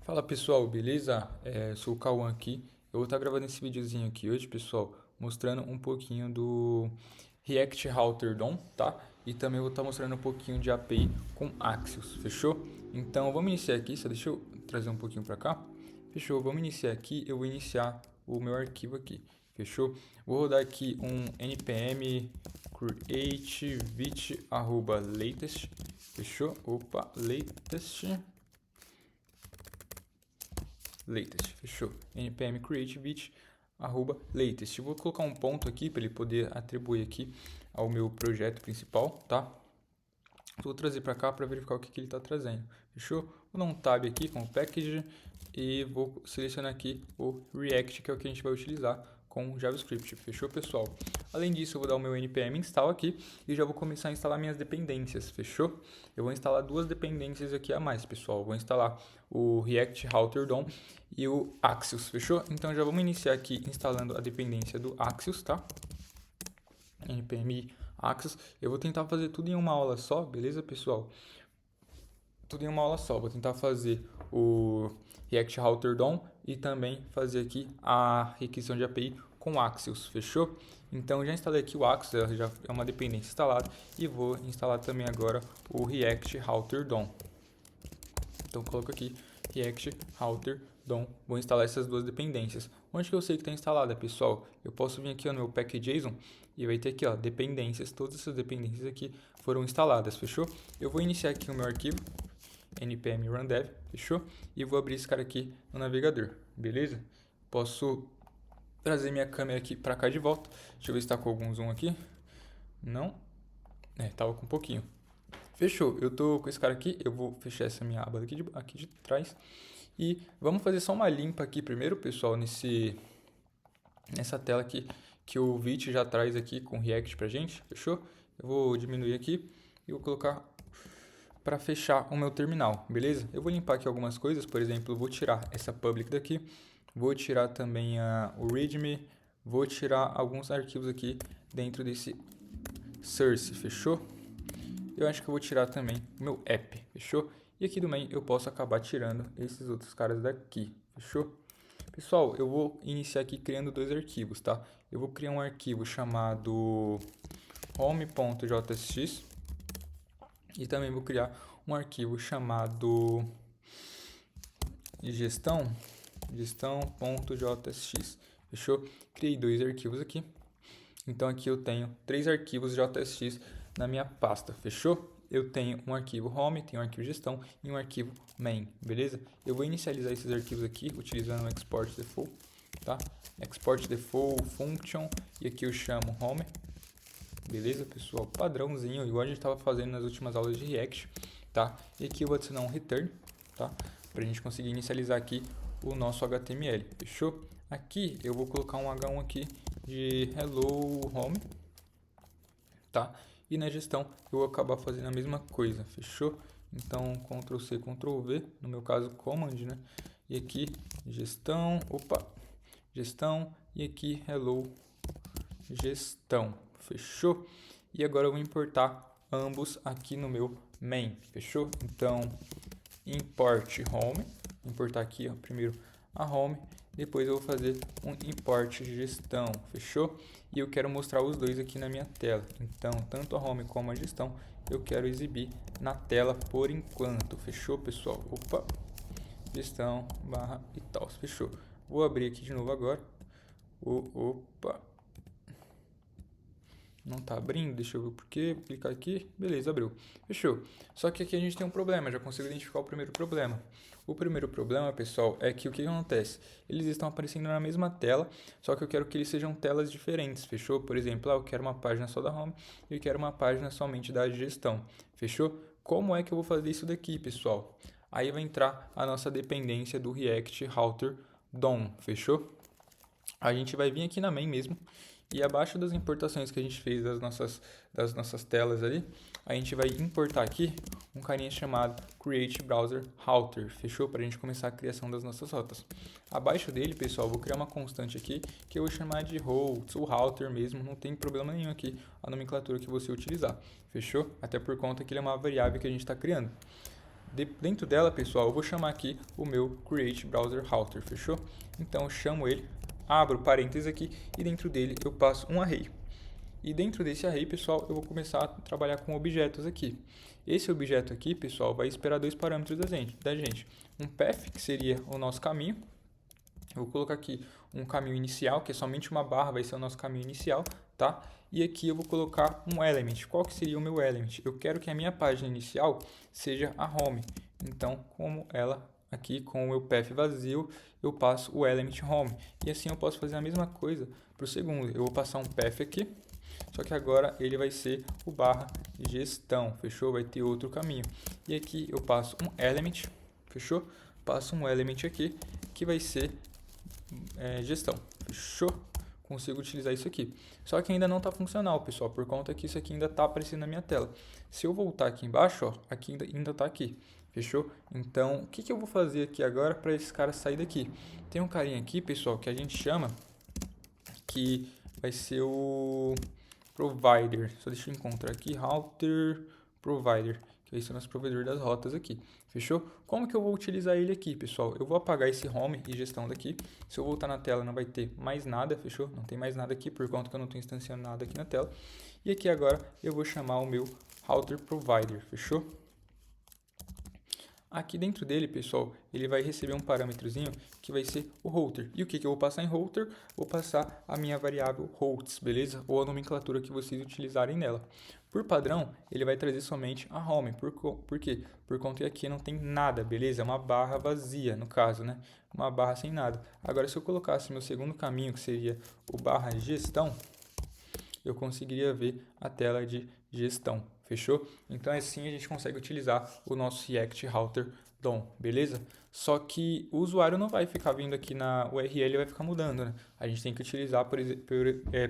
Fala pessoal, beleza? Sou o Cauã aqui. Eu vou estar gravando esse videozinho aqui hoje, pessoal, mostrando um pouquinho do React Router DOM, tá? E também vou estar mostrando um pouquinho de API com Axios, fechou? Então vamos iniciar aqui, só deixa eu trazer um pouquinho para cá. Fechou, vamos iniciar aqui. Eu vou iniciar o meu arquivo aqui, fechou? Vou rodar aqui um npm create vite @latest, fechou? Opa, latest, fechou. npm create vite @latest. Eu vou colocar um ponto aqui para ele poder atribuir aqui ao meu projeto principal, tá? Vou trazer para cá para verificar o que ele está trazendo, fechou? Vou dar um tab aqui com o package e vou selecionar aqui o React, que é o que a gente vai utilizar com JavaScript, fechou pessoal? Além disso, eu vou dar o meu npm install aqui e já vou começar a instalar minhas dependências, fechou? Eu vou instalar duas dependências aqui a mais, pessoal. Eu vou instalar o React Router DOM e o Axios, fechou? Então já vamos iniciar aqui instalando a dependência do Axios, tá? npm Axios. Eu vou tentar fazer tudo em uma aula só, beleza, pessoal? Tudo em uma aula só. Vou tentar fazer o React Router DOM e também fazer aqui a requisição de API com Axios, fechou? Então já instalei aqui o Axios, já é uma dependência instalada, e vou instalar também agora o React Router DOM. Então coloco aqui React Router DOM, vou instalar essas duas dependências. Onde que eu sei que está instalada, pessoal? Eu posso vir aqui ó, no meu pack.json e vai ter aqui ó, dependências, todas essas dependências aqui foram instaladas, fechou? Eu vou iniciar aqui o meu arquivo npm run dev, fechou? E vou abrir esse cara aqui no navegador, beleza? Posso trazer minha câmera aqui para cá de volta. Deixa eu ver se está com algum zoom aqui. Não? Tava com um pouquinho. Fechou, eu tô com esse cara aqui, eu vou fechar essa minha aba aqui de trás. E vamos fazer só uma limpa aqui primeiro, pessoal, nessa tela aqui que o Vite já traz aqui com React pra gente, fechou? Eu vou diminuir aqui e vou colocar para fechar o meu terminal, beleza? Eu vou limpar aqui algumas coisas, por exemplo, eu vou tirar essa public daqui, vou tirar também o readme, vou tirar alguns arquivos aqui dentro desse source, fechou? Eu acho que eu vou tirar também o meu app, fechou? E aqui do main eu posso acabar tirando esses outros caras daqui, fechou? Pessoal, eu vou iniciar aqui criando dois arquivos, tá? Eu vou criar um arquivo chamado home.jsx e também vou criar um arquivo chamado gestão.jsx, fechou? Criei dois arquivos aqui. Então aqui eu tenho três arquivos JSX na minha pasta, fechou? Eu tenho um arquivo home, tenho um arquivo gestão e um arquivo main, beleza? Eu vou inicializar esses arquivos aqui utilizando o export default, tá? Export default function e aqui eu chamo home, beleza, pessoal? Padrãozinho, igual a gente estava fazendo nas últimas aulas de React, tá? E aqui eu vou adicionar um return, tá? Para a gente conseguir inicializar aqui o nosso HTML, fechou? Aqui eu vou colocar um H1 aqui de hello home, tá? E na gestão eu vou acabar fazendo a mesma coisa, fechou? Então Ctrl C, Ctrl V, no meu caso command, né? E aqui gestão, gestão e aqui hello gestão, fechou? E agora eu vou importar ambos aqui no meu main, fechou? Então import home, importar aqui ó, primeiro a home, depois eu vou fazer um import gestão, fechou? E eu quero mostrar os dois aqui na minha tela. Então, tanto a home como a gestão, eu quero exibir na tela por enquanto, fechou, pessoal? Opa, gestão barra e tal, fechou? Vou abrir aqui de novo agora. Opa, não tá abrindo, deixa eu ver por quê, vou clicar aqui, beleza, abriu, fechou. Só que aqui a gente tem um problema, já consigo identificar o primeiro problema. O primeiro problema, pessoal, é que o que acontece? Eles estão aparecendo na mesma tela, só que eu quero que eles sejam telas diferentes, fechou? Por exemplo, eu quero uma página só da home e eu quero uma página somente da gestão, fechou? Como é que eu vou fazer isso daqui, pessoal? Aí vai entrar a nossa dependência do React Router DOM, fechou? A gente vai vir aqui na main mesmo e abaixo das importações que a gente fez das nossas telas ali, a gente vai importar aqui um carinha chamado Create Browser Router, fechou? Para a gente começar a criação das nossas rotas. Abaixo dele, pessoal, eu vou criar uma constante aqui que eu vou chamar de routes ou router mesmo, não tem problema nenhum aqui a nomenclatura que você utilizar, fechou? Até por conta que ele é uma variável que a gente está criando. Dentro dela, pessoal, eu vou chamar aqui o meu Create Browser Router, fechou? Então eu chamo ele, abro parênteses aqui e dentro dele eu passo um array. E dentro desse array, pessoal, eu vou começar a trabalhar com objetos aqui. Esse objeto aqui, pessoal, vai esperar dois parâmetros da gente. Um path, que seria o nosso caminho. Eu vou colocar aqui um caminho inicial, que é somente uma barra, vai ser o nosso caminho inicial, tá? E aqui eu vou colocar um element. Qual que seria o meu element? Eu quero que a minha página inicial seja a home. Então, como ela aqui com o meu path vazio, eu passo o element home. E assim eu posso fazer a mesma coisa para o segundo. Eu vou passar um path aqui, só que agora ele vai ser o barra gestão, fechou? Vai ter outro caminho. E aqui eu passo um element, fechou? Passo um element aqui, que vai ser gestão, fechou? Consigo utilizar isso aqui. Só que ainda não está funcional, pessoal, por conta que isso aqui ainda está aparecendo na minha tela. Se eu voltar aqui embaixo, ó, aqui ainda está aqui, fechou? Então, o que eu vou fazer aqui agora para esse cara sair daqui? Tem um carinha aqui, pessoal, que a gente chama, que vai ser o provider. Só deixa eu encontrar aqui, router provider, que vai ser o nosso provedor das rotas aqui. Fechou? Como que eu vou utilizar ele aqui, pessoal? Eu vou apagar esse home e gestão daqui. Se eu voltar na tela, não vai ter mais nada, fechou? Não tem mais nada aqui, por conta que eu não estou instanciando nada aqui na tela. E aqui agora eu vou chamar o meu router provider, fechou? Aqui dentro dele, pessoal, ele vai receber um parâmetrozinho que vai ser o router. E o que eu vou passar em router? Vou passar a minha variável hosts, beleza? Ou a nomenclatura que vocês utilizarem nela. Por padrão, ele vai trazer somente a home. Por quê? Por conta que aqui não tem nada, beleza? É uma barra vazia, no caso, né? Uma barra sem nada. Agora, se eu colocasse meu segundo caminho, que seria o barra gestão, eu conseguiria ver a tela de gestão, fechou? Então assim a gente consegue utilizar o nosso React Router DOM, beleza? Só que o usuário não vai ficar vindo aqui na URL e vai ficar mudando, né? A gente tem que utilizar,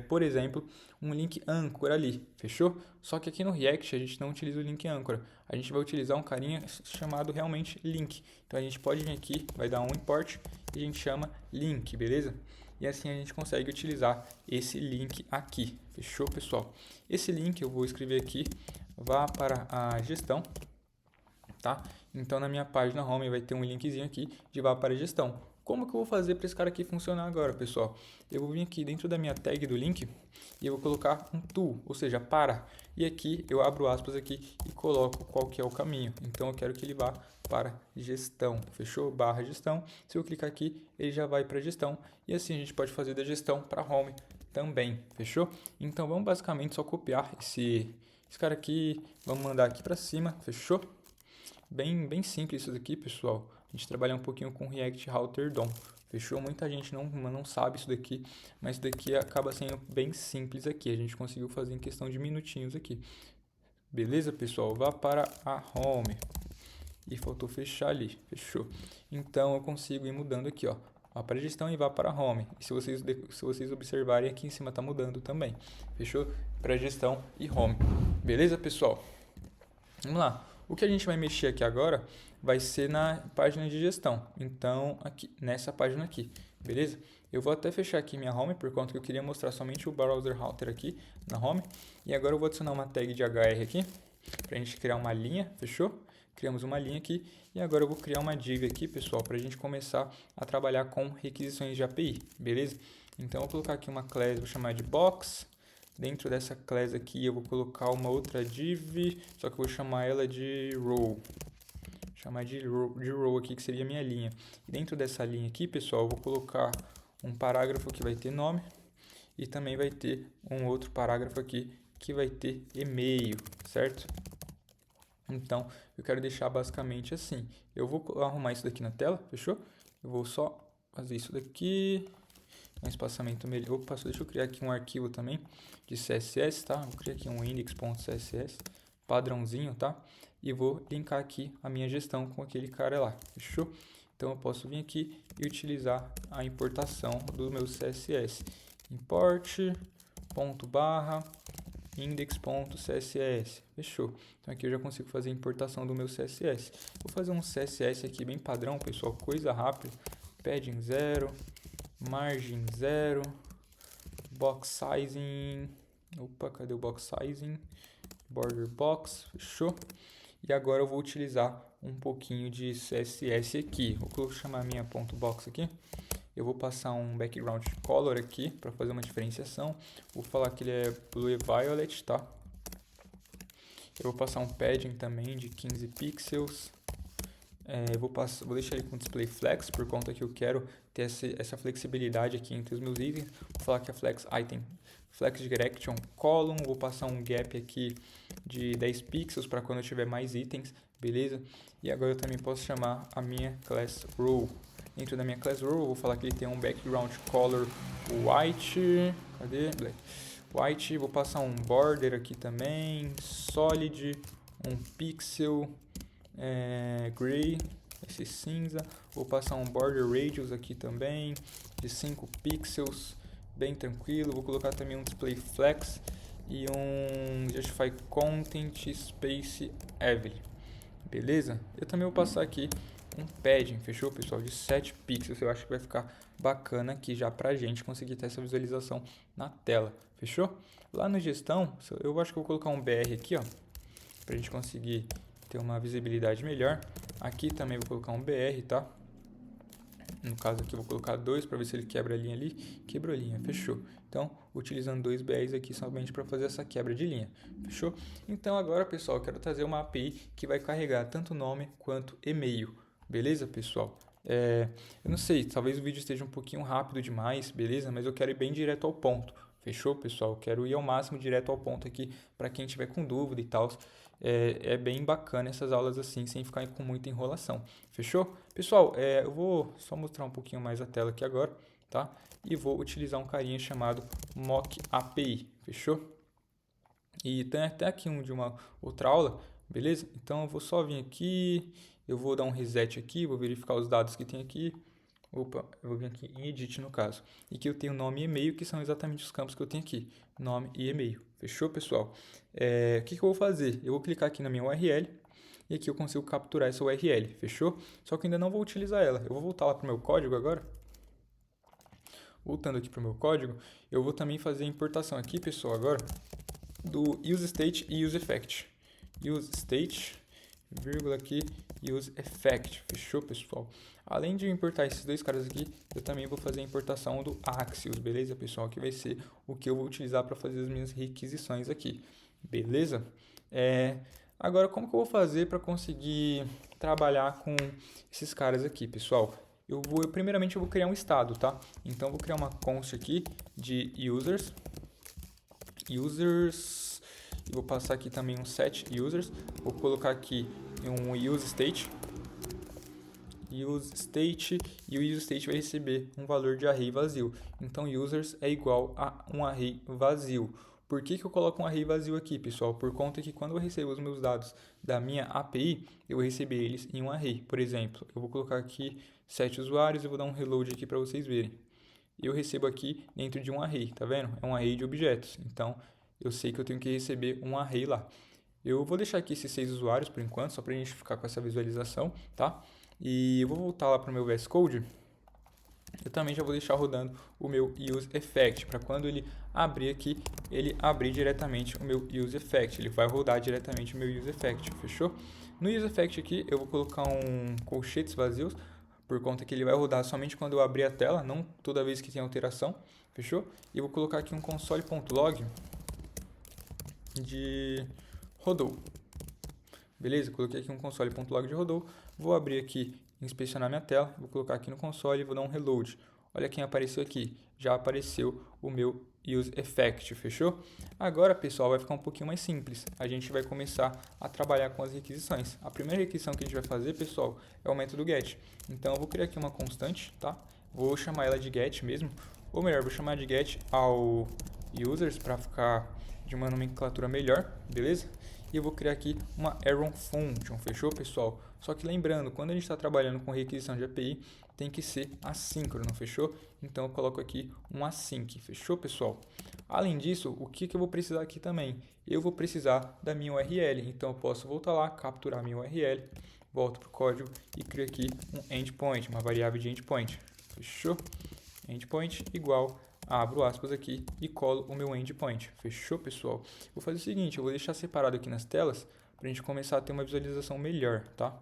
por exemplo, um link âncora ali, fechou? Só que aqui no React a gente não utiliza o link âncora, a gente vai utilizar um carinha chamado realmente link. Então a gente pode vir aqui, vai dar um import e a gente chama link, beleza? E assim a gente consegue utilizar esse link aqui, fechou, pessoal? Esse link eu vou escrever aqui, vá para a gestão, tá? Então na minha página home vai ter um linkzinho aqui de vá para a gestão. Como que eu vou fazer para esse cara aqui funcionar agora, pessoal? Eu vou vir aqui dentro da minha tag do link e eu vou colocar um to, ou seja, para. E aqui eu abro aspas aqui e coloco qual que é o caminho. Então eu quero que ele vá para gestão, fechou? Barra gestão. Se eu clicar aqui, ele já vai para gestão. E assim a gente pode fazer da gestão para home também, fechou? Então vamos basicamente só copiar esse cara aqui, vamos mandar aqui para cima, fechou? Bem simples isso daqui, pessoal. A gente trabalha um pouquinho com React Router DOM. Fechou? Muita gente não sabe isso daqui, mas isso daqui acaba sendo bem simples aqui. A gente conseguiu fazer em questão de minutinhos aqui. Beleza, pessoal? Vá para a home. E faltou fechar ali. Fechou? Então eu consigo ir mudando aqui, ó. Vá para a gestão e vá para a home. E se vocês observarem, aqui em cima está mudando também. Fechou? Para gestão e home. Beleza, pessoal? Vamos lá. O que a gente vai mexer aqui agora vai ser na página de gestão. Então, aqui nessa página aqui, beleza? Eu vou até fechar aqui minha home, por conta que eu queria mostrar somente o browser router aqui na home. E agora eu vou adicionar uma tag de HR aqui, para a gente criar uma linha, fechou? Criamos uma linha aqui. E agora eu vou criar uma div aqui, pessoal, para a gente começar a trabalhar com requisições de API, beleza? Então, eu vou colocar aqui uma class, vou chamar de box. Dentro dessa class aqui eu vou colocar uma outra div, só que eu vou chamar ela de row. Vou chamar de row aqui, que seria a minha linha. E dentro dessa linha aqui, pessoal, eu vou colocar um parágrafo que vai ter nome e também vai ter um outro parágrafo aqui que vai ter e-mail, certo? Então, eu quero deixar basicamente assim. Eu vou arrumar isso daqui na tela, fechou? Eu vou só fazer isso daqui. Um espaçamento melhor. Opa, só deixa eu criar aqui um arquivo também de CSS, tá? Vou criar aqui um index.css padrãozinho, tá? E vou linkar aqui a minha gestão com aquele cara lá, fechou? Então eu posso vir aqui e utilizar a importação do meu CSS. Import /barra index.css, fechou? Então aqui eu já consigo fazer a importação do meu CSS. Vou fazer um CSS aqui bem padrão, pessoal, coisa rápida. Padding 0. Margem 0, box sizing, opa, cadê o box sizing? Border box, fechou? E agora eu vou utilizar um pouquinho de CSS aqui. Vou chamar minha ponto .box aqui. Eu vou passar um background color aqui para fazer uma diferenciação. Vou falar que ele é blue e violet, tá? Eu vou passar um padding também de 15 pixels. Vou deixar ele com display flex, por conta que eu quero ter essa flexibilidade aqui entre os meus itens. Vou falar que é flex item, flex direction column. Vou passar um gap aqui de 10 pixels para quando eu tiver mais itens, beleza? E agora eu também posso chamar a minha class row. Dentro da minha class row, eu vou falar que ele tem um background color white. Cadê? Black. White. Vou passar um border aqui também, solid, um pixel. Gray, esse cinza. Vou passar um border radius aqui também de 5 pixels, bem tranquilo. Vou colocar também um display flex e um justify content space heavy, beleza? Eu também vou passar aqui um padding, fechou, pessoal, de 7 pixels. Eu acho que vai ficar bacana aqui já pra gente conseguir ter essa visualização na tela, fechou? Lá no gestão, eu acho que eu vou colocar um BR aqui, ó, pra gente conseguir ter uma visibilidade melhor. Aqui também vou colocar um BR, tá? No caso aqui eu vou colocar 2 para ver se ele quebra a linha ali. Quebrou a linha, fechou. Então, utilizando 2 BRs aqui somente para fazer essa quebra de linha, fechou? Então agora, pessoal, eu quero trazer uma API que vai carregar tanto nome quanto e-mail, beleza, pessoal? Eu não sei, talvez o vídeo esteja um pouquinho rápido demais, beleza? Mas eu quero ir bem direto ao ponto, fechou, pessoal? Eu quero ir ao máximo direto ao ponto aqui para quem tiver com dúvida e tal. É bem bacana essas aulas assim, sem ficar com muita enrolação. Fechou? Pessoal, eu vou só mostrar um pouquinho mais a tela aqui agora, tá? E vou utilizar um carinha chamado Mock API. Fechou? E tem até aqui um de uma outra aula, beleza? Então eu vou só vir aqui, eu vou dar um reset aqui, vou verificar os dados que tem aqui. Opa, eu vou vir aqui em Edit no caso. E que eu tenho nome e e-mail, que são exatamente os campos que eu tenho aqui. Nome e e-mail. Fechou, pessoal? O que eu vou fazer? Eu vou clicar aqui na minha URL e aqui eu consigo capturar essa URL. Fechou? Só que eu ainda não vou utilizar ela. Eu vou voltar lá para o meu código agora. Voltando aqui para o meu código, eu vou também fazer a importação aqui, pessoal, agora, do useState e useEffect. useState, vírgula aqui, useEffect. Fechou, pessoal? Além de importar esses dois caras aqui, eu também vou fazer a importação do Axios, beleza, pessoal? Que vai ser o que eu vou utilizar para fazer as minhas requisições aqui, beleza? Agora, como que eu vou fazer para conseguir trabalhar com esses caras aqui, pessoal? Primeiramente, eu vou criar um estado, tá? Então, eu vou criar uma const aqui de users, e vou passar aqui também um set users. Vou colocar aqui um useState. E o useState vai receber um valor de array vazio. Então, users é igual a um array vazio. Por que eu coloco um array vazio aqui, pessoal? Por conta que quando eu recebo os meus dados da minha API, eu vou receber eles em um array. Por exemplo, eu vou colocar aqui 7 usuários e vou dar um reload aqui para vocês verem. Eu recebo aqui dentro de um array, tá vendo? É um array de objetos. Então, eu sei que eu tenho que receber um array lá. Eu vou deixar aqui esses 6 usuários por enquanto, só para a gente ficar com essa visualização, tá? E eu vou voltar lá para o meu VS Code. Eu também já vou deixar rodando o meu useEffect, para quando ele abrir aqui, ele abrir diretamente o meu useEffect. Ele vai rodar diretamente o meu useEffect, fechou? No useEffect aqui, eu vou colocar um colchetes vazios, por conta que ele vai rodar somente quando eu abrir a tela, não toda vez que tem alteração, fechou? E eu vou colocar aqui um console.log de rodou. Beleza? Coloquei aqui um console.log de rodou. Vou abrir aqui, inspecionar minha tela, vou colocar aqui no console e vou dar um reload. Olha quem apareceu aqui. Já apareceu o meu useEffect, fechou? Agora, pessoal, vai ficar um pouquinho mais simples. A gente vai começar a trabalhar com as requisições. A primeira requisição que a gente vai fazer, pessoal, é o método get. Então, eu vou criar aqui uma constante, tá? Vou chamar ela de get mesmo. Ou melhor, vou chamar de get ao users para ficar de uma nomenclatura melhor, beleza? E eu vou criar aqui uma Arrow Function, fechou, pessoal? Só que lembrando, quando a gente está trabalhando com requisição de API, tem que ser assíncrono, fechou? Então eu coloco aqui um async, fechou, pessoal? Além disso, o que eu vou precisar aqui também? Eu vou precisar da minha URL, então eu posso voltar lá, capturar a minha URL, volto para o código e crio aqui um endpoint, uma variável de endpoint, fechou? Endpoint igual, abro aspas aqui e colo o meu endpoint. Fechou, pessoal? Vou fazer o seguinte, eu vou deixar separado aqui nas telas para a gente começar a ter uma visualização melhor, tá?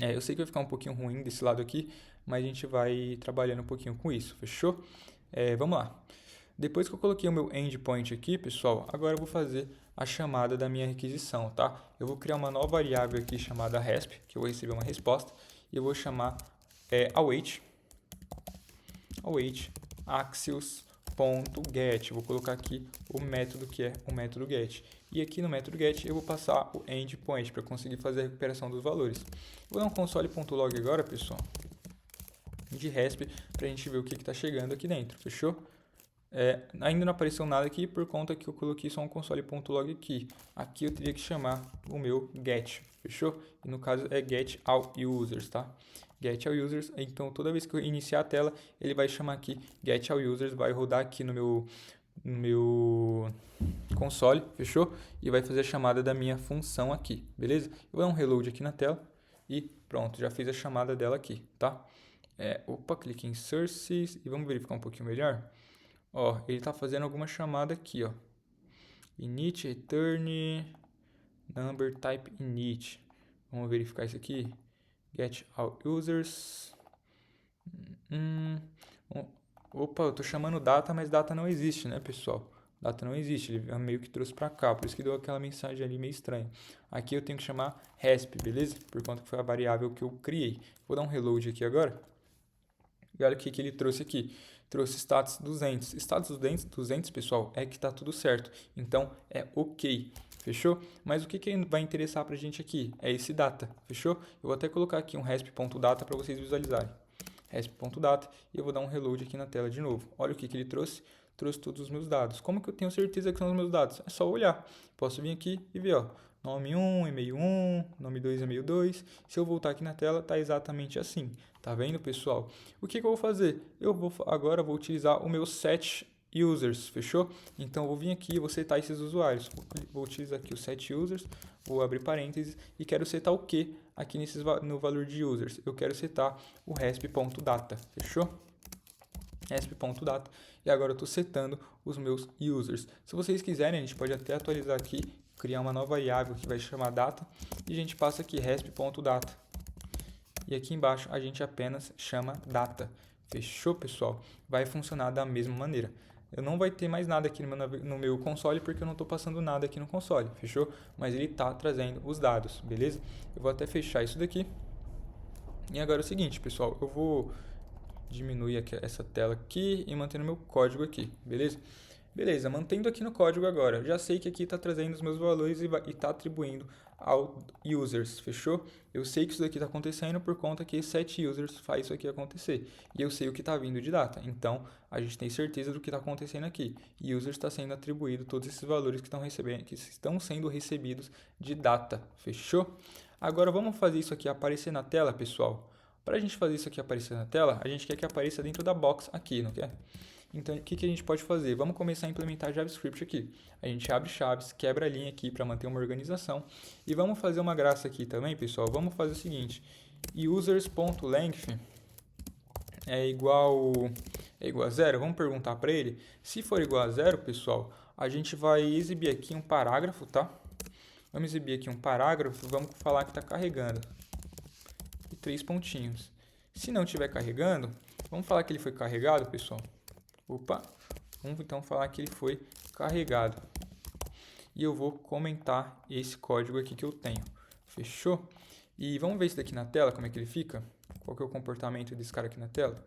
Eu sei que vai ficar um pouquinho ruim desse lado aqui, mas a gente vai trabalhando um pouquinho com isso, fechou? Vamos lá. Depois que eu coloquei o meu endpoint aqui, pessoal, agora eu vou fazer a chamada da minha requisição, tá? Eu vou criar uma nova variável aqui chamada resp, que eu vou receber uma resposta, e eu vou chamar await axios.get. Vou colocar aqui o método que é o método get. E aqui no método get eu vou passar o endpoint para conseguir fazer a recuperação dos valores. Vou dar um console.log agora, pessoal, de resp, para a gente ver o que está chegando aqui dentro, fechou? Ainda não apareceu nada aqui por conta que eu coloquei só um console.log aqui. Aqui eu teria que chamar o meu get, fechou? E no caso é get all users, tá? Get all users, então toda vez que eu iniciar a tela, ele vai chamar aqui get all users, vai rodar aqui no meu console, fechou? E vai fazer a chamada da minha função aqui, beleza? Eu vou dar um reload aqui na tela e pronto, já fiz a chamada dela aqui, tá? Clique em sources e vamos verificar um pouquinho melhor. Ó, ele está fazendo alguma chamada aqui, ó. Init, return, number type init. Vamos verificar isso aqui. Get all users. Opa, eu tô chamando data, mas data não existe, né, pessoal? Data não existe, ele meio que trouxe para cá, por isso que deu aquela mensagem ali meio estranha. Aqui eu tenho que chamar resp, beleza? Por conta que foi a variável que eu criei. Vou dar um reload aqui agora. E olha o que ele trouxe aqui. Trouxe status 200. Status 200, pessoal, é que está tudo certo. Então, é ok. Fechou? Mas o que vai interessar para a gente aqui? É esse data. Fechou? Eu vou até colocar aqui um resp.data para vocês visualizarem. Resp.data. E eu vou dar um reload aqui na tela de novo. Olha o que ele trouxe. Trouxe todos os meus dados. Como que eu tenho certeza que são os meus dados? É só olhar. Posso vir aqui e ver, ó. Nome 1, e-mail 1, nome 2, e-mail 2. Se eu voltar aqui na tela, tá exatamente assim. Tá vendo, pessoal? O que eu vou fazer? Agora vou utilizar o meu set users, fechou? Então eu vou vir aqui e vou setar esses usuários. Vou utilizar aqui o set users, vou abrir parênteses e quero setar o que aqui no valor de users? Eu quero setar o resp.data, fechou? resp.data e agora eu estou setando os meus users. Se vocês quiserem, a gente pode até atualizar aqui, criar uma nova variável que vai chamar data e a gente passa aqui resp.data. E aqui embaixo a gente apenas chama data. Fechou, pessoal? Vai funcionar da mesma maneira. Eu não vai ter mais nada aqui no meu console porque eu não estou passando nada aqui no console, fechou? Mas ele está trazendo os dados, beleza? Eu vou até fechar isso daqui. E agora é o seguinte, pessoal, eu vou diminuir aqui essa tela aqui e mantendo meu código aqui, beleza? Beleza, mantendo aqui no código agora. Já sei que aqui está trazendo os meus valores e está atribuindo ao users, fechou? Eu sei que isso daqui está acontecendo por conta que set users faz isso aqui acontecer. E eu sei o que está vindo de data. Então, a gente tem certeza do que está acontecendo aqui. E users está sendo atribuído todos esses valores que estão sendo recebidos de data, fechou? Agora, vamos fazer isso aqui aparecer na tela, pessoal. Para a gente fazer isso aqui aparecer na tela, a gente quer que apareça dentro da box aqui, não quer? Então, o que a gente pode fazer? Vamos começar a implementar JavaScript aqui. A gente abre chaves, quebra a linha aqui para manter uma organização. E vamos fazer uma graça aqui também, pessoal. Vamos fazer o seguinte. Users.length é igual a zero. Vamos perguntar para ele. Se for igual a zero, pessoal, a gente vai exibir aqui um parágrafo, tá? Vamos exibir aqui um parágrafo. Vamos falar que está carregando. E 3 pontinhos. Se não estiver carregando, vamos falar que ele foi carregado, pessoal. Vamos então falar que ele foi carregado. E eu vou comentar esse código aqui que eu tenho. Fechou? E vamos ver isso daqui na tela, como é que ele fica? Qual que é o comportamento desse cara aqui na tela?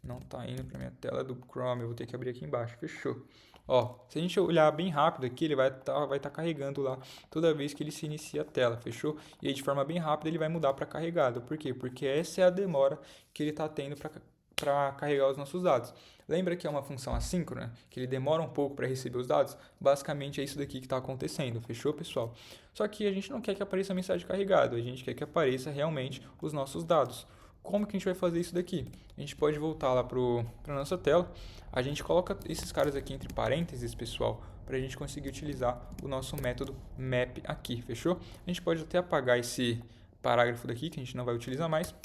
Não está indo para minha tela do Chrome, eu vou ter que abrir aqui embaixo. Fechou. Ó, se a gente olhar bem rápido aqui, ele vai tá carregando lá toda vez que ele se inicia a tela, fechou? E aí de forma bem rápida ele vai mudar para carregado. Por quê? Porque essa é a demora que ele está tendo para carregar os nossos dados. Lembra que é uma função assíncrona, que ele demora um pouco para receber os dados? Basicamente é isso daqui que está acontecendo, fechou, pessoal? Só que a gente não quer que apareça a mensagem carregado, a gente quer que apareça realmente os nossos dados. Como que a gente vai fazer isso daqui? A gente pode voltar lá para a nossa tela, a gente coloca esses caras aqui entre parênteses, pessoal, para a gente conseguir utilizar o nosso método map aqui, fechou? A gente pode até apagar esse parágrafo daqui, que a gente não vai utilizar mais.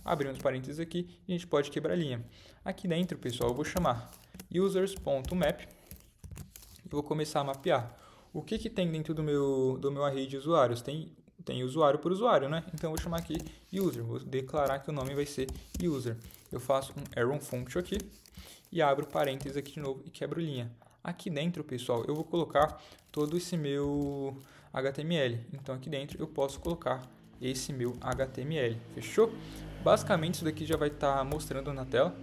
Abrir uns parênteses aqui e a gente pode quebrar a linha. Aqui dentro, pessoal, eu vou chamar users.map e vou começar a mapear. O que tem dentro do meu array de usuários? Tem tem usuário por usuário, né? Então, eu vou chamar aqui user, vou declarar que o nome vai ser user. Eu faço um arrow function aqui e abro parênteses aqui de novo e quebro linha. Aqui dentro, pessoal, eu vou colocar todo esse meu HTML. Então, aqui dentro eu posso colocar esse meu HTML, fechou? Basicamente, isso daqui já vai estar mostrando na tela,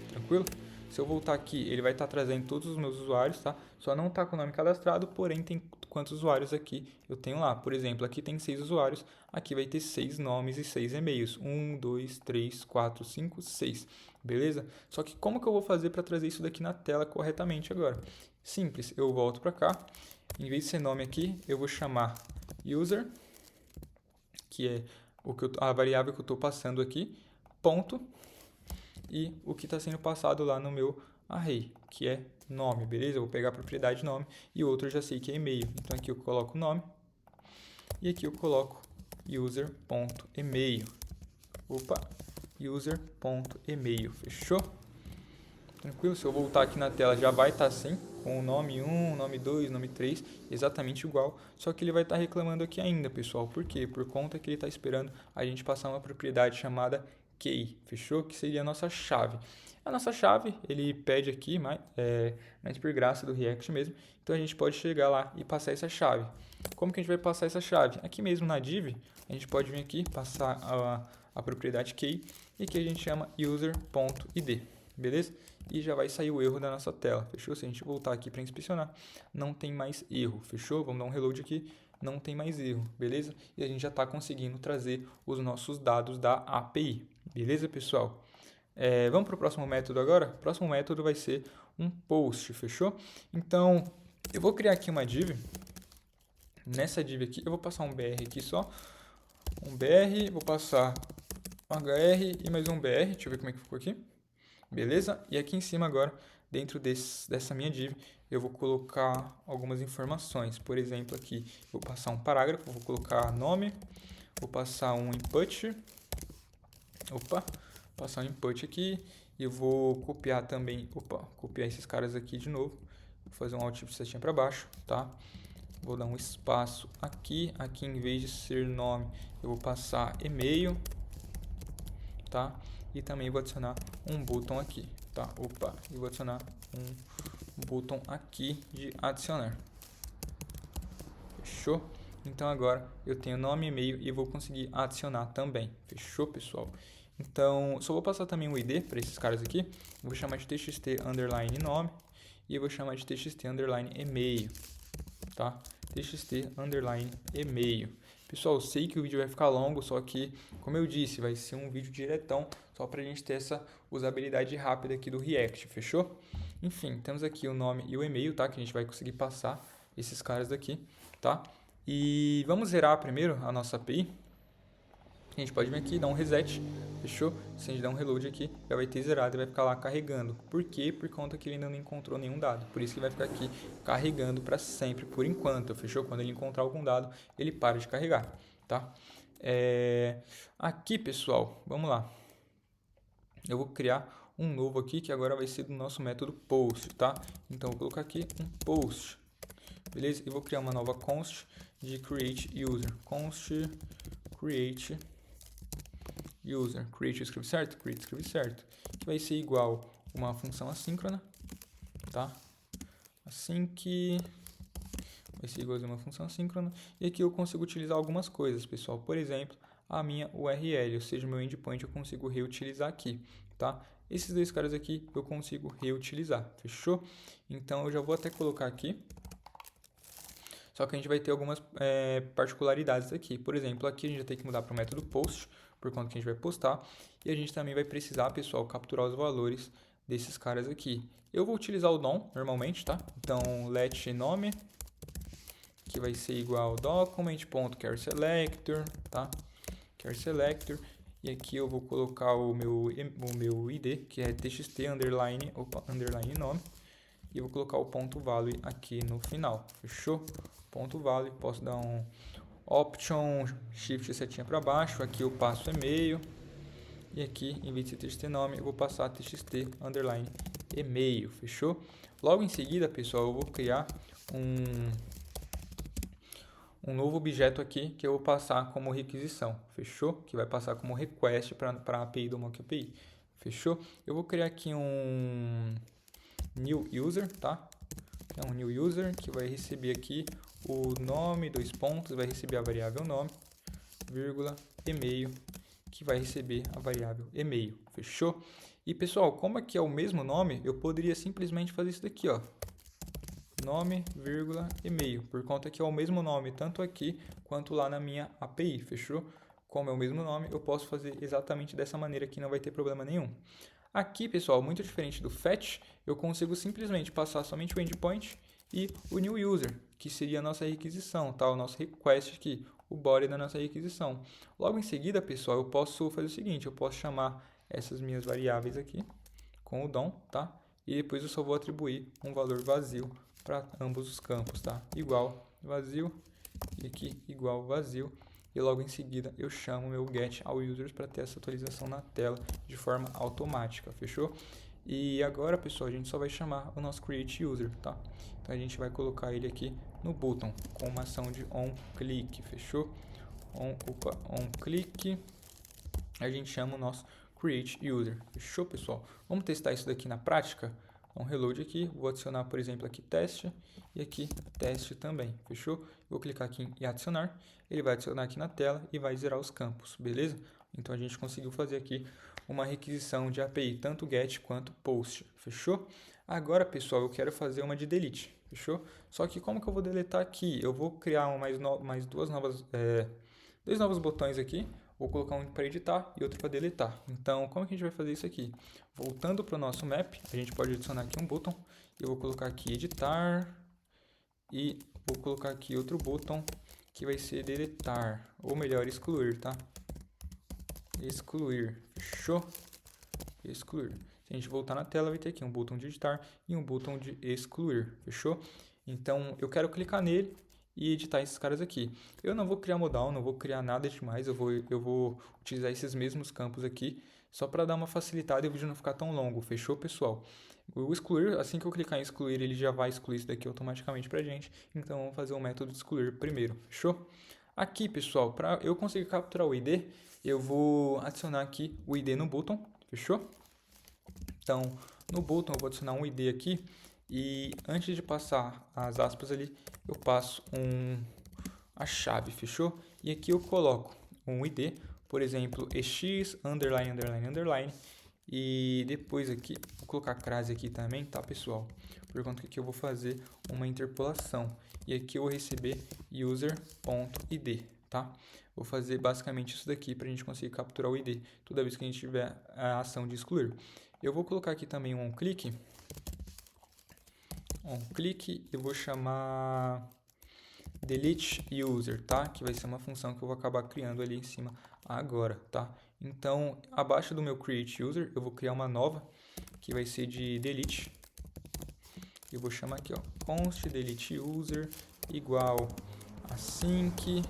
tranquilo? Se eu voltar aqui, ele vai estar trazendo todos os meus usuários, tá? Só não está com o nome cadastrado, porém tem quantos usuários aqui eu tenho lá. Por exemplo, aqui tem 6 usuários, aqui vai ter 6 nomes e 6 e-mails. 1, 2, 3, 4, 5, 6. Beleza? Só que como que eu vou fazer para trazer isso daqui na tela corretamente agora? Simples, eu volto para cá. Em vez de ser nome aqui, eu vou chamar user, que é a variável que eu estou passando aqui, ponto, e o que está sendo passado lá no meu array, que é nome, beleza? Eu vou pegar a propriedade nome e o outro eu já sei que é e-mail. Então aqui eu coloco nome e aqui eu coloco user.email. Opa, user.email, fechou? Tranquilo? Se eu voltar aqui na tela já vai estar assim, com o nome 1, nome 2, nome 3, exatamente igual, só que ele vai estar reclamando aqui ainda, pessoal. Por quê? Por conta que ele está esperando a gente passar uma propriedade chamada key, fechou? Que seria a nossa chave. A nossa chave, ele pede aqui, mas por graça do React mesmo, então a gente pode chegar lá e passar essa chave. Como que a gente vai passar essa chave? Aqui mesmo na div, a gente pode vir aqui, passar a propriedade key, e que a gente chama user.id, beleza? E já vai sair o erro da nossa tela, fechou? Se a gente voltar aqui para inspecionar, não tem mais erro, fechou? Vamos dar um reload aqui, não tem mais erro, beleza? E a gente já está conseguindo trazer os nossos dados da API, beleza, pessoal? Vamos para o próximo método agora? O próximo método vai ser um post, fechou? Então, eu vou criar aqui uma div. Nessa div aqui, eu vou passar um BR aqui só. Um BR, vou passar um HR e mais um BR. Deixa eu ver como é que ficou aqui. Beleza? E aqui em cima agora, dentro dessa minha div, eu vou colocar algumas informações. Por exemplo, aqui, vou passar um parágrafo, vou colocar nome, vou passar um input. Passar um input aqui e eu vou copiar também, copiar esses caras aqui de novo, vou fazer um alt setinha para baixo, tá? Vou dar um espaço aqui em vez de ser nome, eu vou passar e-mail, tá? E também vou adicionar um botão aqui, tá? E vou adicionar um botão aqui de adicionar. Fechou? Então agora eu tenho nome e e-mail e vou conseguir adicionar também. Fechou, pessoal? Então, só vou passar também um ID para esses caras aqui. Vou chamar de txt underline nome e vou chamar de txt underline e-mail, tá? Txt underline e-mail. Pessoal, eu sei que o vídeo vai ficar longo, só que, como eu disse, vai ser um vídeo diretão, só para a gente ter essa usabilidade rápida aqui do React, fechou? Enfim, temos aqui o nome e o e-mail, tá? Que a gente vai conseguir passar esses caras daqui, tá? E vamos zerar primeiro a nossa API. A gente pode vir aqui, dar um reset, fechou? Se a gente der um reload aqui, já vai ter zerado e vai ficar lá carregando. Por quê? Por conta que ele ainda não encontrou nenhum dado. Por isso que vai ficar aqui carregando para sempre, por enquanto, fechou? Quando ele encontrar algum dado, ele para de carregar, tá? Aqui, pessoal, vamos lá. Eu vou criar um novo aqui, que agora vai ser do nosso método post, tá? Então, eu vou colocar aqui um post, beleza? E vou criar uma nova const de create user. Const create user. Create eu escrevi certo? Create eu escrevi certo. Que vai ser igual uma função assíncrona, tá? Assim que vai ser igual a uma função assíncrona. E aqui eu consigo utilizar algumas coisas, pessoal. Por exemplo, a minha URL, ou seja, o meu endpoint eu consigo reutilizar aqui, tá? Esses dois caras aqui eu consigo reutilizar, fechou? Então eu já vou até colocar aqui. Só que a gente vai ter algumas particularidades aqui. Por exemplo, aqui a gente vai ter que mudar para o método post, por conta que a gente vai postar. E a gente também vai precisar, pessoal, capturar os valores desses caras aqui. Eu vou utilizar o DOM normalmente, tá? Então, let nome, que vai ser igual document.charSelector, tá? CharSelector. E aqui eu vou colocar o meu ID, que é txt underline nome. E eu vou colocar o ponto value aqui no final, fechou? Ponto value, posso dar um option, shift setinha para baixo, aqui eu passo e-mail, e aqui, em vez de ser txt nome, eu vou passar txt underline e-mail, fechou? Logo em seguida, pessoal, eu vou criar um novo objeto aqui que eu vou passar como requisição, fechou? Que vai passar como request para a API do Mock API, fechou? Eu vou criar aqui um new user, tá? É um new user que vai receber aqui o nome, dois pontos, vai receber a variável nome, vírgula, e-mail, que vai receber a variável e-mail, fechou? E pessoal, como aqui é o mesmo nome, eu poderia simplesmente fazer isso daqui, ó, nome, vírgula, e-mail, por conta que é o mesmo nome tanto aqui quanto lá na minha API, fechou? Como é o mesmo nome, eu posso fazer exatamente dessa maneira que não vai ter problema nenhum. Aqui, pessoal, muito diferente do fetch, eu consigo simplesmente passar somente o endpoint e o new user, que seria a nossa requisição, tá? O nosso request aqui, o body da nossa requisição. Logo em seguida, pessoal, eu posso fazer o seguinte, eu posso chamar essas minhas variáveis aqui com o DOM, tá? E depois eu só vou atribuir um valor vazio para ambos os campos, tá? Igual vazio e aqui igual vazio. E logo em seguida eu chamo meu get all users para ter essa atualização na tela de forma automática, fechou? E agora, pessoal, a gente só vai chamar o nosso create user, tá? Então a gente vai colocar ele aqui no button com uma ação de on click, fechou? On click, a gente chama o nosso create user, fechou, pessoal? Vamos testar isso daqui na prática? Um reload aqui, vou adicionar, por exemplo, aqui teste e aqui teste também, fechou? Vou clicar aqui em adicionar, ele vai adicionar aqui na tela e vai zerar os campos, beleza? Então a gente conseguiu fazer aqui uma requisição de API, tanto GET quanto POST, fechou? Agora, pessoal, eu quero fazer uma de delete, fechou? Só que como que eu vou deletar aqui? Eu vou criar dois novos botões aqui, vou colocar um para editar e outro para deletar. Então, como que a gente vai fazer isso aqui? Voltando para o nosso map, a gente pode adicionar aqui um botão. Eu vou colocar aqui editar e vou colocar aqui outro botão que vai ser deletar, ou melhor, excluir, tá? Excluir, fechou? Excluir. Se a gente voltar na tela, vai ter aqui um botão de editar e um botão de excluir, fechou? Então, eu quero clicar nele e editar esses caras aqui. Eu não vou criar modal, não vou criar nada demais, eu vou utilizar esses mesmos campos aqui, só para dar uma facilitada e o vídeo não ficar tão longo, fechou, pessoal? O excluir, assim que eu clicar em excluir, ele já vai excluir isso daqui automaticamente pra gente, então vamos fazer o método de excluir primeiro, fechou? Aqui, pessoal, para eu conseguir capturar o ID, eu vou adicionar aqui o ID no botão, fechou? Então, no botão eu vou adicionar um ID aqui, e antes de passar as aspas ali, eu passo a chave, fechou? E aqui eu coloco um ID, por exemplo, ex, underline, underline, underline. E depois aqui, vou colocar crase aqui também, tá, pessoal? Por conta que aqui eu vou fazer uma interpolação. E aqui eu vou receber user.id, tá? Vou fazer basicamente isso daqui para a gente conseguir capturar o ID toda vez que a gente tiver a ação de excluir. Eu vou colocar aqui também um clique. Eu vou chamar delete user, tá? Que vai ser uma função que eu vou acabar criando ali em cima agora, tá? Então, abaixo do meu create user, eu vou criar uma nova que vai ser de delete. Eu vou chamar aqui, ó, const delete user igual async,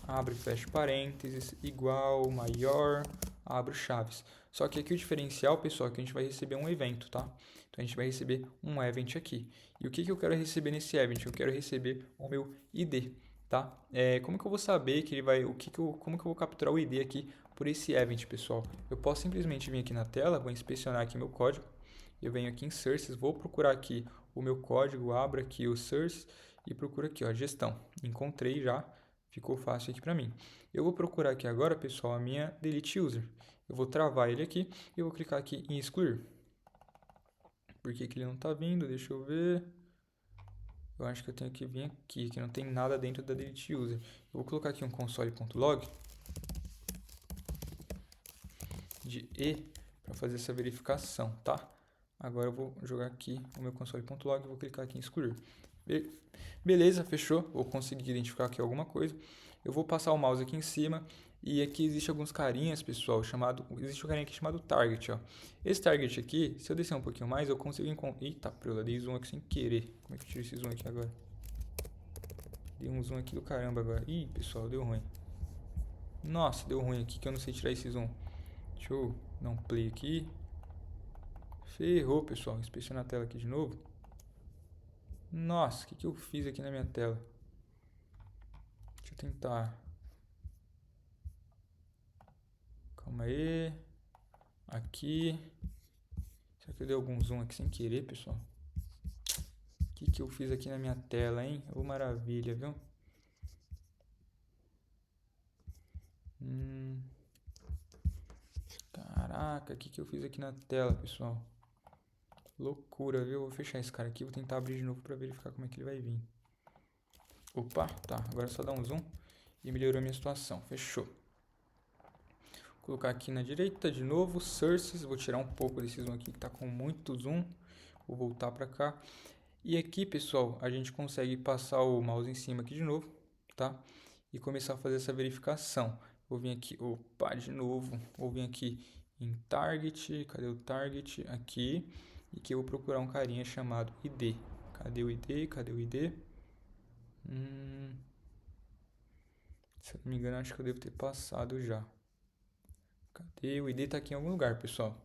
abre e fecha parênteses, igual maior, abre chaves. Só que aqui o diferencial, pessoal, é que a gente vai receber um evento, tá? Então a gente vai receber um event aqui. E o que eu quero receber nesse event? Eu quero receber o meu ID, tá? Como que eu vou saber que ele vai, como que eu vou capturar o ID aqui por esse event, pessoal? Eu posso simplesmente vir aqui na tela, vou inspecionar aqui meu código. Eu venho aqui em sources, vou procurar aqui o meu código, abro aqui o source e procuro aqui, ó, gestão. Encontrei já, ficou fácil aqui para mim. Eu vou procurar aqui agora, pessoal, a minha delete user. Eu vou travar ele aqui e eu vou clicar aqui em excluir. Por que ele não está vindo? Deixa eu ver. Eu acho que eu tenho que vir aqui, que não tem nada dentro da delete user. Eu vou colocar aqui um console.log de e para fazer essa verificação, tá? Agora eu vou jogar aqui o meu console.log e vou clicar aqui em excluir. Beleza, fechou. Vou conseguir identificar aqui alguma coisa. Eu vou passar o mouse aqui em cima e aqui existe alguns carinhas, pessoal, existe um carinha aqui chamado target, ó. Esse target aqui, se eu descer um pouquinho mais, eu consigo encontrar... Eita, eu dei zoom aqui sem querer. Como é que eu tiro esse zoom aqui agora? Dei um zoom aqui do caramba agora. Ih, pessoal, deu ruim. Nossa, deu ruim aqui que eu não sei tirar esse zoom. Deixa eu dar um play aqui. Ferrou, pessoal. Inspecionar a tela aqui de novo. Nossa, o que eu fiz aqui na minha tela? Deixa eu tentar. Calma aí. Aqui. Será que eu dei algum zoom aqui sem querer, pessoal? O que eu fiz aqui na minha tela, hein? Ô, maravilha, viu? Caraca, o que eu fiz aqui na tela, pessoal? Loucura, viu? Vou fechar esse cara aqui, vou tentar abrir de novo pra verificar como é que ele vai vir. Opa, tá. Agora é só dar um zoom e melhorou a minha situação. Fechou. Vou colocar aqui na direita de novo, sources. Vou tirar um pouco desse zoom aqui que tá com muito zoom. Vou voltar pra cá. E aqui, pessoal, a gente consegue passar o mouse em cima aqui de novo, tá? E começar a fazer essa verificação. Vou vir aqui, opa, de novo. Vou vir aqui em Target. Cadê o Target? Aqui. E que eu vou procurar um carinha chamado ID. Cadê o ID? Cadê o ID? Se eu não me engano, acho que eu devo ter passado já. Cadê? O ID tá aqui em algum lugar, pessoal.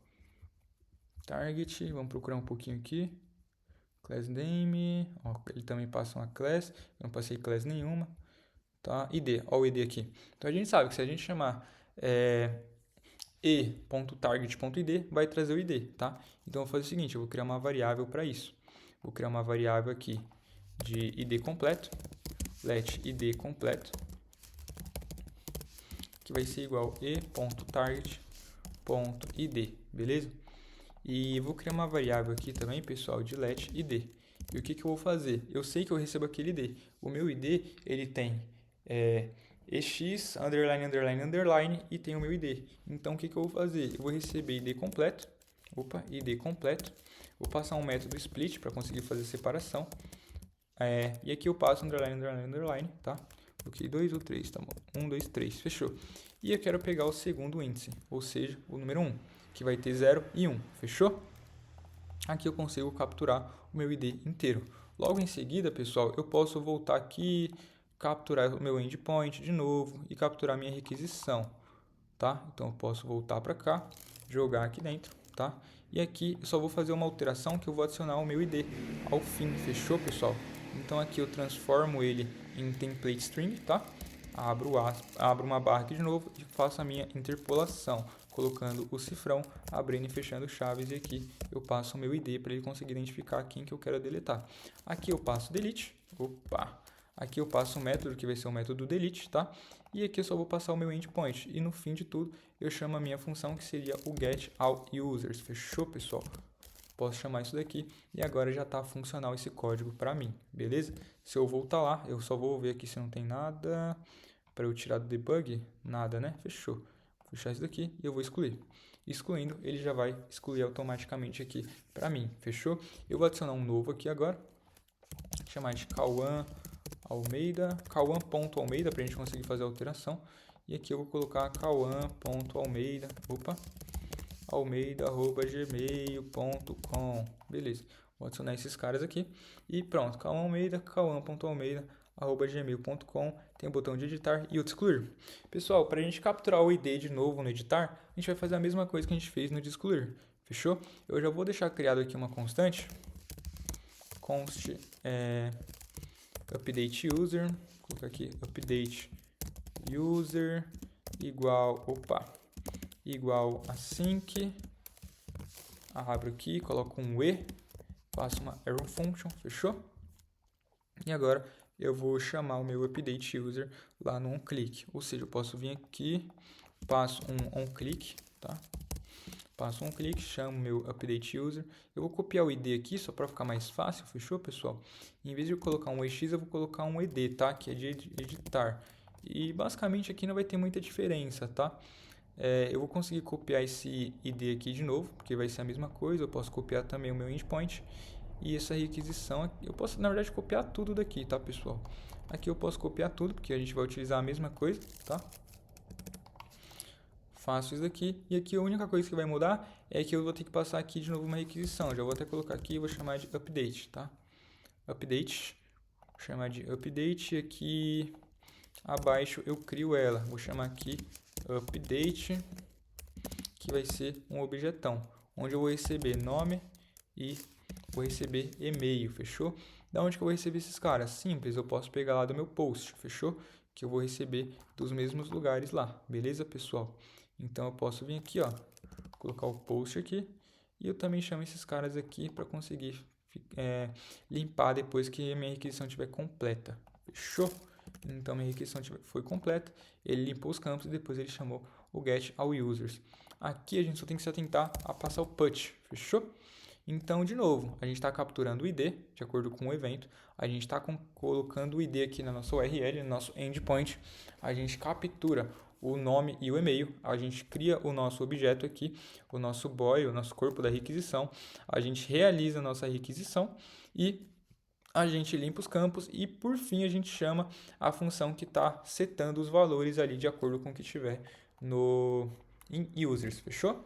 Target, vamos procurar um pouquinho aqui. Class name, ó, ele também passa uma class, eu não passei class nenhuma. Tá? ID, ó o ID aqui. Então a gente sabe que se a gente chamar e.target.id, vai trazer o ID, tá? Então eu vou fazer o seguinte, eu vou criar uma variável para isso. Vou criar uma variável aqui de ID completo, let ID completo, que vai ser igual e.target.id, beleza? E vou criar uma variável aqui também, pessoal, de let id. E o que eu vou fazer? Eu sei que eu recebo aquele id. O meu id, ele tem ex, underline, underline, underline e tem o meu id. Então, o que eu vou fazer? Eu vou receber id completo. Opa, id completo. Vou passar um método split para conseguir fazer separação. E aqui eu passo underline, underline, underline, tá? Ok, 2 ou 3, tá bom. 1, 2, 3, fechou. E eu quero pegar o segundo índice, ou seja, o número 1, que vai ter 0 e 1, fechou? Aqui eu consigo capturar o meu ID inteiro. Logo em seguida, pessoal, eu posso voltar aqui, capturar o meu endpoint de novo e capturar minha requisição, tá? Então eu posso voltar para cá, jogar aqui dentro, tá? E aqui eu só vou fazer uma alteração que eu vou adicionar o meu ID ao fim, fechou, pessoal? Então aqui eu transformo ele em template string, tá? Abro uma barra aqui de novo e faço a minha interpolação, colocando o cifrão, abrindo e fechando chaves, e aqui eu passo o meu ID para ele conseguir identificar quem que eu quero deletar. Aqui eu passo delete, aqui eu passo o método que vai ser o método delete, tá? E aqui eu só vou passar o meu endpoint, e no fim de tudo eu chamo a minha função que seria o getAllUsers, fechou, pessoal? Posso chamar isso daqui e agora já está funcional esse código para mim, beleza? Se eu voltar lá, eu só vou ver aqui se não tem nada para eu tirar do debug, nada, né? Fechou. Vou fechar isso daqui e eu vou excluir. Excluindo, ele já vai excluir automaticamente aqui para mim, fechou? Eu vou adicionar um novo aqui agora, chamar de Cauã Almeida, Cauã.almeida para a gente conseguir fazer a alteração. E aqui eu vou colocar Cauã.almeida, almeida@gmail.com. Beleza, vou adicionar esses caras aqui e pronto, cauã.almeida@gmail.com. tem o botão de editar e o de excluir. Pessoal, para a gente capturar o ID de novo no editar, a gente vai fazer a mesma coisa que a gente fez no de excluir, fechou? Eu já vou deixar criado aqui uma constante, const update user, vou colocar aqui update user igual a sync, abro aqui, coloco um e, faço uma arrow function, fechou? E agora eu vou chamar o meu update user lá no onClick, ou seja, eu posso vir aqui, passo um onClick, tá? Passo um clique, chamo meu update user. Eu vou copiar o ID aqui só para ficar mais fácil, fechou, pessoal? Em vez de eu colocar um EX, eu vou colocar um ED, tá? Que é de editar. E basicamente aqui não vai ter muita diferença, tá? Eu vou conseguir copiar esse ID aqui de novo, porque vai ser a mesma coisa. Eu posso copiar também o meu endpoint. E essa requisição, eu posso, na verdade, copiar tudo daqui, tá, pessoal? Aqui eu posso copiar tudo, porque a gente vai utilizar a mesma coisa, tá? Faço isso daqui, e aqui a única coisa que vai mudar é que eu vou ter que passar aqui de novo uma requisição. Já vou até colocar aqui, vou chamar de update, tá? Update, vou chamar de update, e aqui abaixo eu crio ela. Vou chamar aqui update, que vai ser um objetão, onde eu vou receber nome e vou receber e-mail, fechou? Da onde que eu vou receber esses caras? Simples, eu posso pegar lá do meu post, fechou? que eu vou receber dos mesmos lugares lá, beleza, pessoal? Então eu posso vir aqui, ó, colocar o post aqui e eu também chamo esses caras aqui para conseguir limpar depois que a minha requisição estiver completa, fechou? Então minha requisição foi completa, ele limpou os campos e depois ele chamou o get all users. Aqui a gente só tem que se atentar a passar o put, fechou? Então, de novo, a gente está capturando o ID, de acordo com o evento, a gente está colocando o ID aqui na nossa URL, no nosso endpoint, a gente captura o nome e o e-mail, a gente cria o nosso objeto aqui, o nosso boy, o nosso corpo da requisição, a gente realiza a nossa requisição e a gente limpa os campos e, por fim, a gente chama a função que está setando os valores ali de acordo com o que tiver no in users, fechou?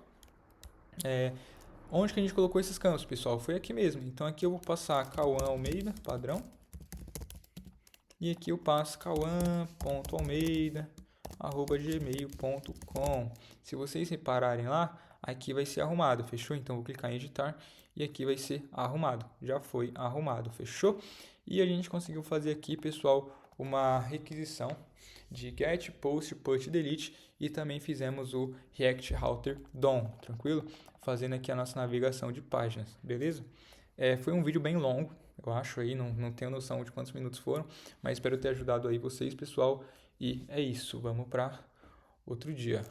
Onde que a gente colocou esses campos, pessoal? Foi aqui mesmo. Então aqui eu vou passar Cauã Almeida, padrão. E aqui eu passo cauã.almeida@gmail.com. Se vocês repararem lá, aqui vai ser arrumado, fechou? Então vou clicar em editar e aqui vai ser arrumado. Já foi arrumado, fechou? E a gente conseguiu fazer aqui, pessoal, uma requisição de get, post, put, delete e também fizemos o React Router DOM, tranquilo? Fazendo aqui a nossa navegação de páginas, beleza? Foi um vídeo bem longo, eu acho aí, não tenho noção de quantos minutos foram, mas espero ter ajudado aí vocês, pessoal, e é isso, vamos para outro dia.